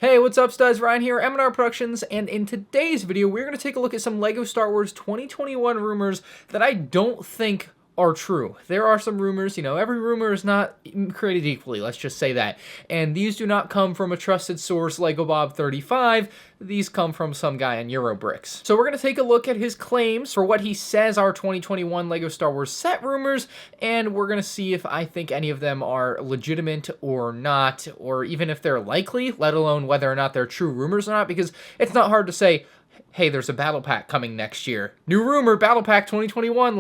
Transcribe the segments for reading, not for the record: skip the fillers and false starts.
Hey, what's up, studs? Ryan here, MandRproductions, and in today's video, we're going to take a look at some LEGO Star Wars 2021 rumors that I don't think are true. There are some rumors, every rumor is not created equally, let's just say that. And these do not come from a trusted source, LEGO Bob 35. These come from some guy on Eurobricks. So we're going to take a look at his claims for what he says are 2021 LEGO Star Wars set rumors, and we're going to see if I think any of them are legitimate or not, or even if they're likely, let alone whether or not they're true rumors or not, because it's not hard to say, hey, there's a battle pack coming next year. New rumor, battle pack 2021,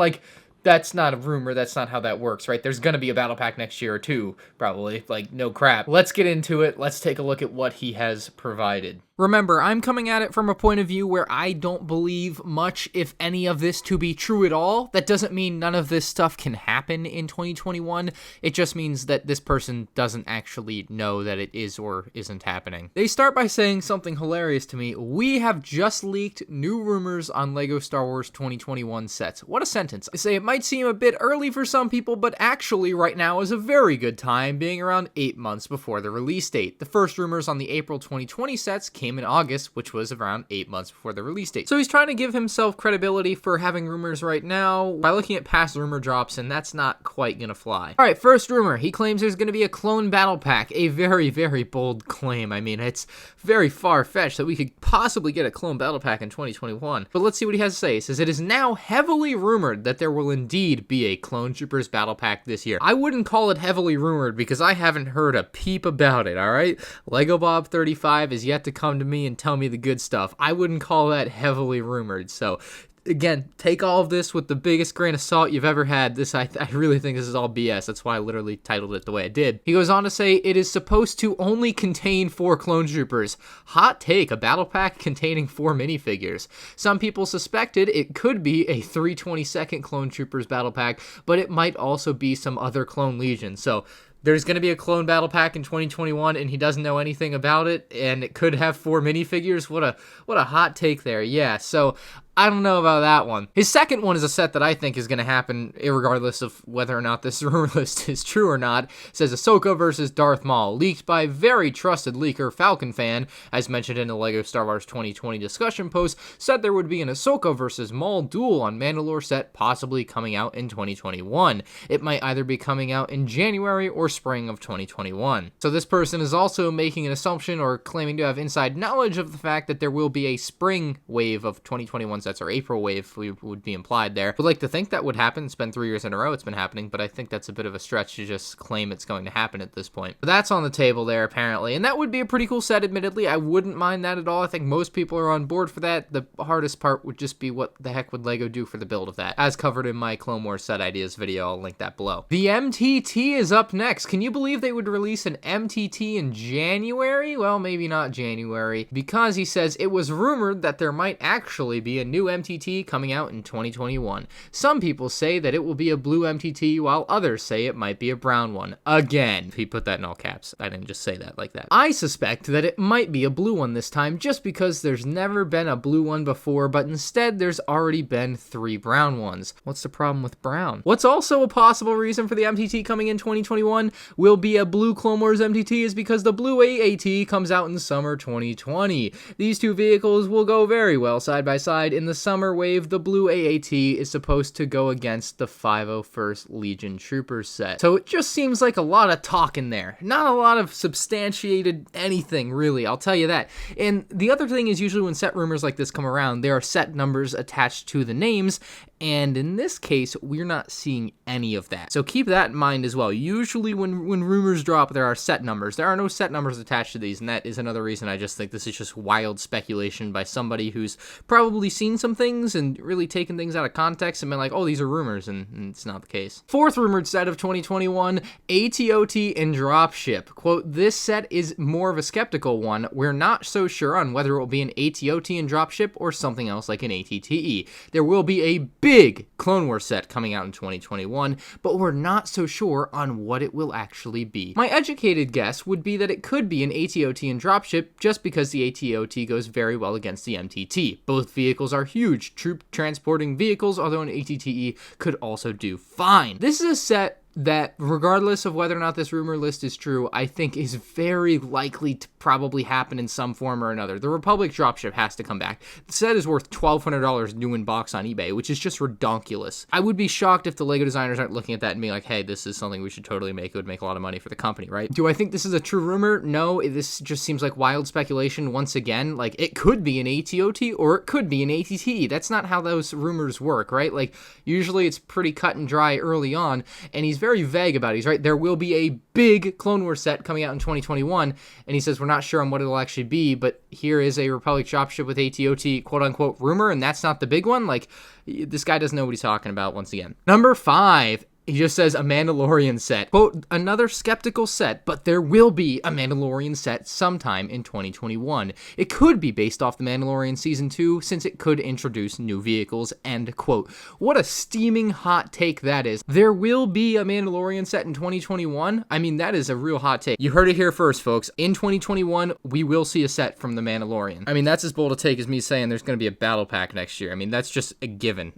that's not a rumor, that's not how that works, right? There's gonna be a battle pack next year or two, probably, no crap. Let's get into it, let's take a look at what he has provided. Remember, I'm coming at it from a point of view where I don't believe much, if any, of this to be true at all. That doesn't mean none of this stuff can happen in 2021. It just means that this person doesn't actually know that it is or isn't happening. They start by saying something hilarious to me. We have just leaked new rumors on LEGO Star Wars 2021 sets. What a sentence. They say it might seem a bit early for some people, but actually right now is a very good time, being around 8 months before the release date. The first rumors on the April 2020 sets came in August, which was around 8 months before the release date. So he's trying to give himself credibility for having rumors right now by looking at past rumor drops, and that's not quite gonna fly. Alright, first rumor. He claims there's gonna be a clone battle pack. A very, very bold claim. I mean, it's very far-fetched that we could possibly get a clone battle pack in 2021. But let's see what he has to say. He says, it is now heavily rumored that there will indeed be a Clone Troopers battle pack this year. I wouldn't call it heavily rumored because I haven't heard a peep about it, alright? LEGO Bob 35 is yet to come to me and tell me the good stuff. I wouldn't call that heavily rumored. So again, take all of this with the biggest grain of salt you've ever had. I really think this is all BS. That's why I literally titled it the way I did. He goes on to say, it is supposed to only contain 4 Clone Troopers. Hot take, a battle pack containing 4 minifigures. Some people suspected it could be a 3/22nd Clone Troopers battle pack, but it might also be some other Clone Legion. So there's going to be a clone battle pack in 2021, and he doesn't know anything about it, and it could have 4 minifigures. What a hot take there. Yeah, so I don't know about that one. His second one is a set that I think is going to happen regardless of whether or not this rumor list is true or not. It says Ahsoka versus Darth Maul, leaked by very trusted leaker Falcon Fan, as mentioned in the LEGO Star Wars 2020 discussion post, said there would be an Ahsoka versus Maul duel on Mandalore set, possibly coming out in 2021. It might either be coming out in January or spring of 2021. So this person is also making an assumption or claiming to have inside knowledge of the fact that there will be a spring wave of 2021 sets, or April wave would be implied there. Would like to think that would happen. It's been 3 years in a row it's been happening, but I think that's a bit of a stretch to just claim it's going to happen at this point. But that's on the table there apparently, and that would be a pretty cool set, admittedly. I wouldn't mind that at all. I think most people are on board for that. The hardest part would just be what the heck would LEGO do for the build of that, as covered in my Clone Wars set ideas video. I'll link that below. The MTT is up next. Can you believe they would release an MTT in January? Well, maybe not January, because he says it was rumored that there might actually be a new MTT coming out in 2021. Some people say that it will be a blue MTT, while others say it might be a brown one. Again, he put that in all caps. I didn't just say that like that. I suspect that it might be a blue one this time, just because there's never been a blue one before, but instead there's already been 3 brown ones. What's the problem with brown? What's also a possible reason for the MTT coming in 2021 will be a blue Clone Wars MTT is because the blue AAT comes out in summer 2020. These two vehicles will go very well side by side. In the summer wave, the blue AAT is supposed to go against the 501st Legion Troopers set. So it just seems like a lot of talk in there. Not a lot of substantiated anything, really, I'll tell you that. And the other thing is, usually when set rumors like this come around, there are set numbers attached to the names, and in this case, we're not seeing any of that. So keep that in mind as well. Usually when rumors drop, there are set numbers. There are no set numbers attached to these, and that is another reason I just think this is just wild speculation by somebody who's probably seen some things and really taken things out of context and been like, oh, these are rumors, and it's not the case. Fourth rumored set of 2021, ATOT and Dropship. Quote, this set is more of a skeptical one. We're not so sure on whether it will be an ATOT and Dropship or something else like an ATTE. There will be a big Clone Wars set coming out in 2021, but we're not so sure on what it will actually be. My educated guess would be that it could be an ATOT and Dropship, just because the ATOT goes very well against the MTT. Both vehicles are huge troop transporting vehicles, although an ATTE could also do fine. This is a set that regardless of whether or not this rumor list is true, I think is very likely to probably happen in some form or another. The Republic Dropship has to come back. The set is worth $1,200 new in box on eBay, which is just redonkulous. I would be shocked if the LEGO designers aren't looking at that and being like, hey, this is something we should totally make. It would make a lot of money for the company, right? Do I think this is a true rumor? No, this just seems like wild speculation once again. Like, it could be an ATOT or it could be an ATT. That's not how those rumors work, right? Like, usually it's pretty cut and dry early on, and he's very vague about it. He's right, there will be a big Clone Wars set coming out in 2021, and he says we're not sure on what it'll actually be, but here is a Republic Dropship with ATOT quote-unquote rumor, and that's not the big one. Like, this guy doesn't know what he's talking about once again. Number 5. He just says a Mandalorian set. Quote, another skeptical set, but there will be a Mandalorian set sometime in 2021. It could be based off the Mandalorian Season 2, since it could introduce new vehicles, end quote. What a steaming hot take that is. There will be a Mandalorian set in 2021? I mean, that is a real hot take. You heard it here first, folks. In 2021, we will see a set from the Mandalorian. I mean, that's as bold a take as me saying there's going to be a battle pack next year. I mean, that's just a given.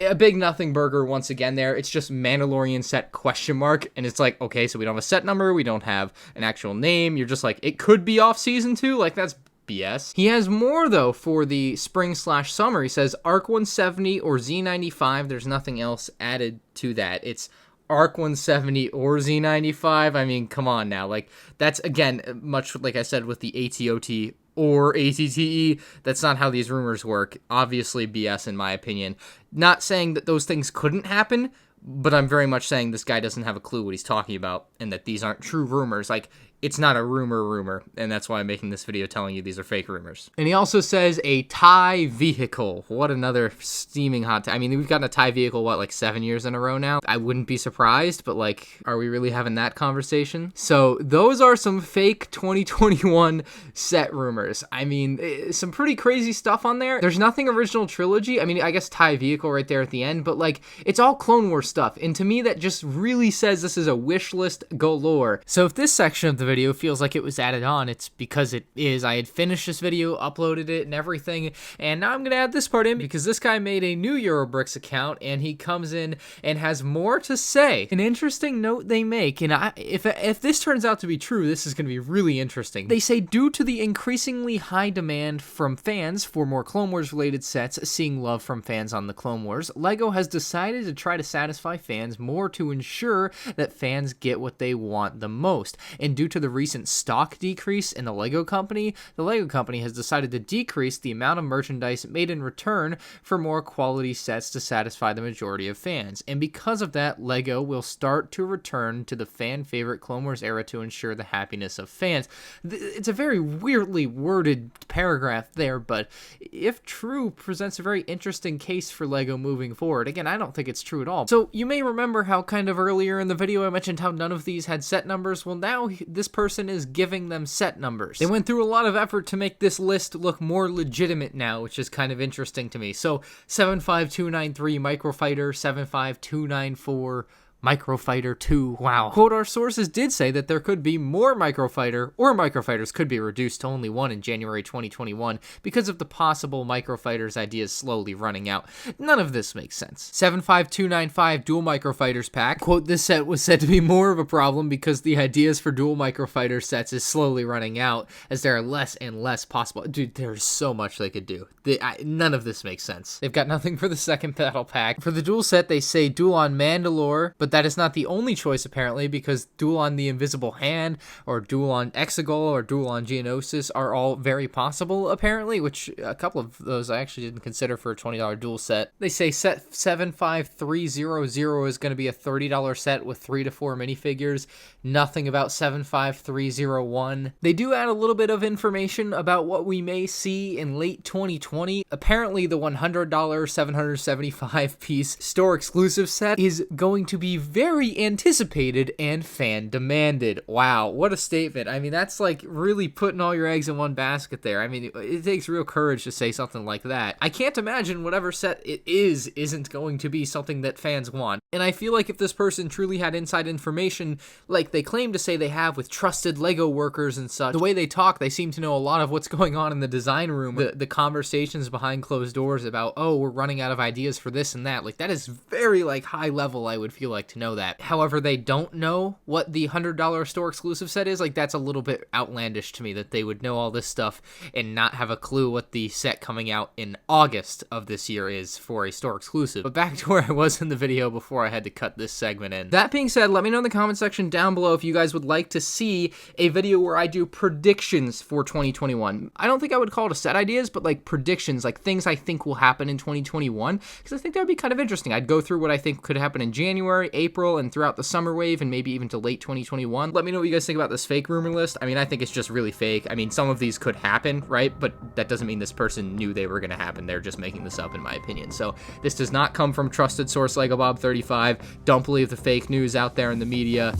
A big nothing burger once again there. It's just Mandalorian set question mark, and it's like, okay, so we don't have a set number, we don't have an actual name, you're just like, it could be off season 2, like that's BS. He has more though for the spring/summer. He says ARC 170 or Z95. There's nothing else added to that. It's ARC 170 or Z95. I mean, come on now. Like, that's again much like I said with the ATOT or ATTE. That's not how these rumors work. Obviously BS in my opinion. Not saying that those things couldn't happen, but I'm very much saying this guy doesn't have a clue what he's talking about and that these aren't true rumors. Like, it's not a rumor, and that's why I'm making this video telling you these are fake rumors. And he also says a TIE vehicle. What another steaming hot I mean, we've gotten a TIE vehicle, what, like 7 years in a row now? I wouldn't be surprised, but like, are we really having that conversation? So those are some fake 2021 set rumors. I mean, some pretty crazy stuff on there. There's nothing original trilogy. I mean, I guess TIE vehicle right there at the end, but like, it's all Clone Wars stuff. And to me, that just really says this is a wish list galore. So if this section of the video feels like it was added on, it's because it is. I had finished this video, uploaded it and everything, and now I'm gonna add this part in because this guy made a new Eurobricks account and he comes in and has more to say. An interesting note they make, and if this turns out to be true, this is gonna be really interesting. They say, due to the increasingly high demand from fans for more Clone Wars related sets, seeing love from fans on the Clone Wars, LEGO has decided to try to satisfy fans more to ensure that fans get what they want the most. And due to the recent stock decrease in the LEGO company has decided to decrease the amount of merchandise made in return for more quality sets to satisfy the majority of fans. And because of that, LEGO will start to return to the fan favorite Clone Wars era to ensure the happiness of fans. It's a very weirdly worded paragraph there, but if true, presents a very interesting case for LEGO moving forward. Again, I don't think it's true at all. So you may remember how kind of earlier in the video I mentioned how none of these had set numbers. Well, now this person is giving them set numbers. They went through a lot of effort to make this list look more legitimate now, which is kind of interesting to me. So 75293 Microfighter, 75294 Microfighter 2. Wow. Quote, our sources did say that there could be more Microfighter, or Microfighters could be reduced to only one in January 2021 because of the possible Microfighters ideas slowly running out. None of this makes sense. 75295 Dual Microfighters pack. Quote, this set was said to be more of a problem because the ideas for dual Microfighter sets is slowly running out as there are less and less possible. Dude, there's so much they could do. None of this makes sense. They've got nothing for the second battle pack. For the dual set, they say dual on Mandalore, but that is not the only choice apparently, because dual on the Invisible Hand or dual on Exegol or dual on Geonosis are all very possible apparently, which a couple of those I actually didn't consider for a $20 dual set. They say set 75300 is going to be a $30 set with 3 to 4 minifigures. Nothing about 75301. They do add a little bit of information about what we may see in late 2020. Apparently the $100 775 piece store exclusive set is going to be very anticipated and fan demanded. Wow, what a statement. I mean, that's like really putting all your eggs in one basket there. I mean, it takes real courage to say something like that. I can't imagine whatever set it isn't going to be something that fans want. And I feel like if this person truly had inside information, like they claim to say they have with trusted LEGO workers and such, the way they talk, they seem to know a lot of what's going on in the design room, the conversations behind closed doors about, oh, we're running out of ideas for this and that. Like, that is very like high level, I would feel like, to know that. However, they don't know what the $100 store exclusive set is. Like, that's a little bit outlandish to me that they would know all this stuff and not have a clue what the set coming out in August of this year is for a store exclusive. But back to where I was in the video before I had to cut this segment in. That being said, let me know in the comment section down below if you guys would like to see a video where I do predictions for 2021. I don't think I would call it a set ideas, but like predictions, like things I think will happen in 2021, because I think that would be kind of interesting. I'd go through what I think could happen in January, April, and throughout the summer wave, and maybe even to late 2021. Let me know what you guys think about this fake rumor list. I mean, I think it's just really fake. I mean, some of these could happen, right? But that doesn't mean this person knew they were going to happen. They're just making this up, in my opinion. So this does not come from trusted source LegoBob35. Don't believe the fake news out there in the media.